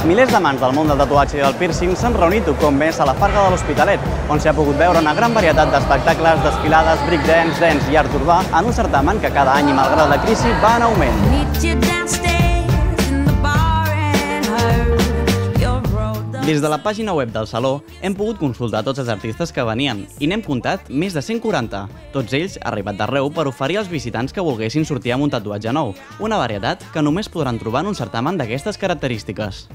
Milers d'amants del món del tatuatge i del piercing s'han reunit un cop més a la Farga de l'Hospitalet, on s'hi ha pogut veure una gran varietat d'espectacles, desfilades, breakdance, dance i art urbà en un certamen que cada any i malgrat la crisi va en augment. Des de la pàgina web del Saló hem pogut consultar tots els artistes que venien i n'hem comptat més de 140. Tots ells arribat d'arreu per oferir als visitants que volguessin sortir amb un tatuatge nou, una varietat que només podran trobar en un certamen d'aquestes característiques.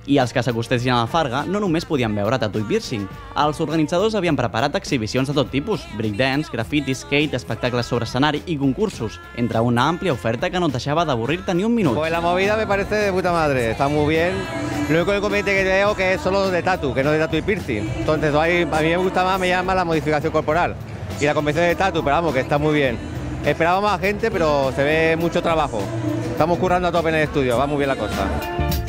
I els que s'acostessin a la Farga no només podien veure tatu i piercing. Els organitzadors havien preparat exhibicions de tot tipus, breakdance, graffiti, skate, espectacles sobre escenari i concursos, entre una àmplia oferta que no et deixava d'avorrir-te ni un minut. Pues la movida me parece de puta madre, está muy bien. Lo único inconveniente que veo que es solo de tatu, que no de tatu y piercing. Entonces a mí me gusta más, me llama la modificación corporal y la convención de tatu, pero vamos, que está muy bien. Esperábamos más gente, pero se ve mucho trabajo. Estamos currando a tope en el estudio, va muy bien la cosa.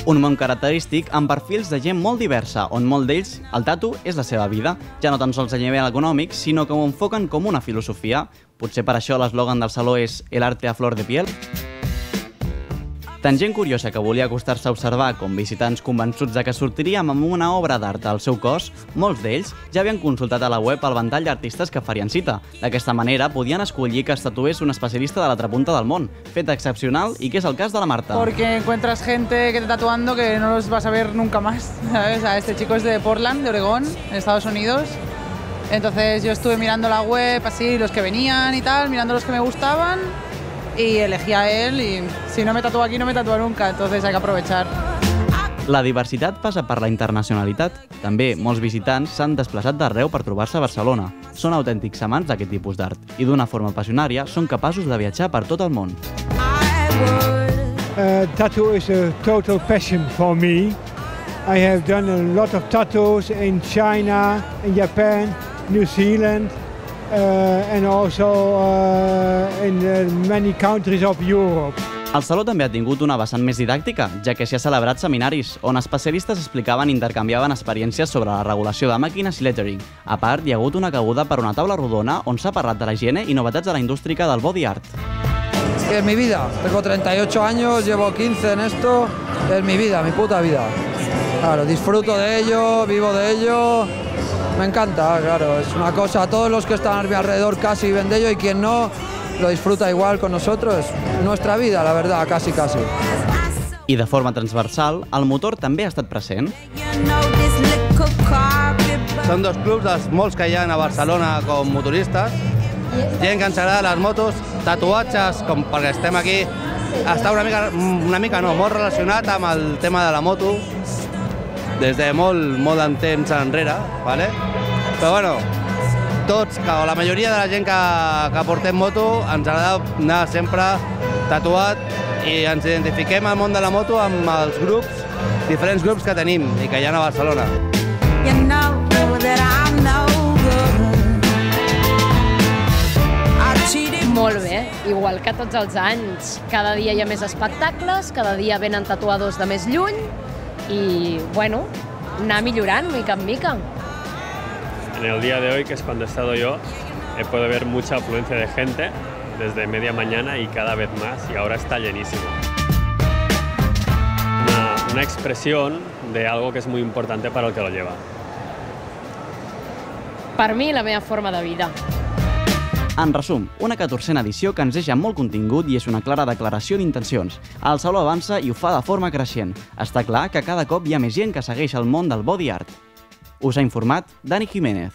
Un món característic amb perfils de gent molt diversa, on molt d'ells el tatu és la seva vida, ja no tan sols a nivell econòmic, sinó que ho enfoquen com una filosofia. Potser per això l'eslògan del Saló és «El arte a flor de piel». Tant gent curiosa que volia acostar-se a observar com visitants convençuts de que sortiríem amb una obra d'art al seu cos, molts d'ells ja havien consultat a la web el ventall d'artistes que farien cita. D'aquesta manera podien escollir que es tatués un especialista de l'altra punta del món, fet excepcional i que és el cas de la Marta. Porque encuentras gente que te tatuando que no los vas a ver nunca más, ¿sabes? Este chico es de Portland, de Oregón, en Estados Unidos. Entonces yo estuve mirando la web, así, los que venían y tal, mirando los que me gustaban, y elegí a él, y si no me tatúo aquí no me tatúo nunca, entonces hay que aprovechar. La diversitat passa per la internacionalitat. També molts visitants s'han desplaçat d'arreu per trobar-se a Barcelona. Són autèntics amants d'aquest tipus d'art i d'una forma passionària són capaços de viatjar per tot el món. Tattoo is a total passion for me. I have done a lot of tattoos in China, in Japan, New Zealand, and also in many countries of Europe. El Saló també ha tingut una vessant més didàctica, ja que s'hi ha celebrat seminaris, on especialistes explicaven i intercanviaven experiències sobre la regulació de màquines i lettering. A part, hi ha hagut una cabuda per una taula rodona on s'ha parlat de la higiene i novetats de la indústria del body art. Es mi vida, tengo 38 años, llevo 15 en esto, es mi vida, mi puta vida. Claro, disfruto de ello, vivo de ello, me encanta, claro, es una cosa, todos los que están a mi alrededor casi viven de ello y quien no lo disfruta igual con nosotros, es nuestra vida, la verdad, casi. I de forma transversal, el motor també ha estat present. Són dos clubs dels molts que hi ha a Barcelona com motoristes, gent que ens agrada les motos, tatuatges, com perquè estem aquí, està molt relacionat amb el tema de la moto, des de molt de temps enrere, ¿vale? Però bueno, tots, o la majoria de la gent que portem moto, ens agrada anar sempre tatuat i ens identifiquem al món de la moto amb els grups, diferents grups que tenim i que hi ha a Barcelona. Molt bé, igual que tots els anys. Cada dia hi ha més espectacles, cada dia venen tatuadors de més lluny y bueno, anar millorant mica en mica. En el día de hoy, que es cuando he estado yo, puedo ver mucha afluencia de gente desde media mañana y cada vez más, y ahora está llenísimo. Una expresión de algo que es muy importante para el que lo lleva. Per mi, la meva forma de vida. En resum, una 14a edició que ens deixa molt contingut i és una clara declaració d'intencions. El Saló avança i ho fa de forma creixent. Està clar que cada cop hi ha més gent que segueix el món del body art. Us ha informat Dani Jiménez.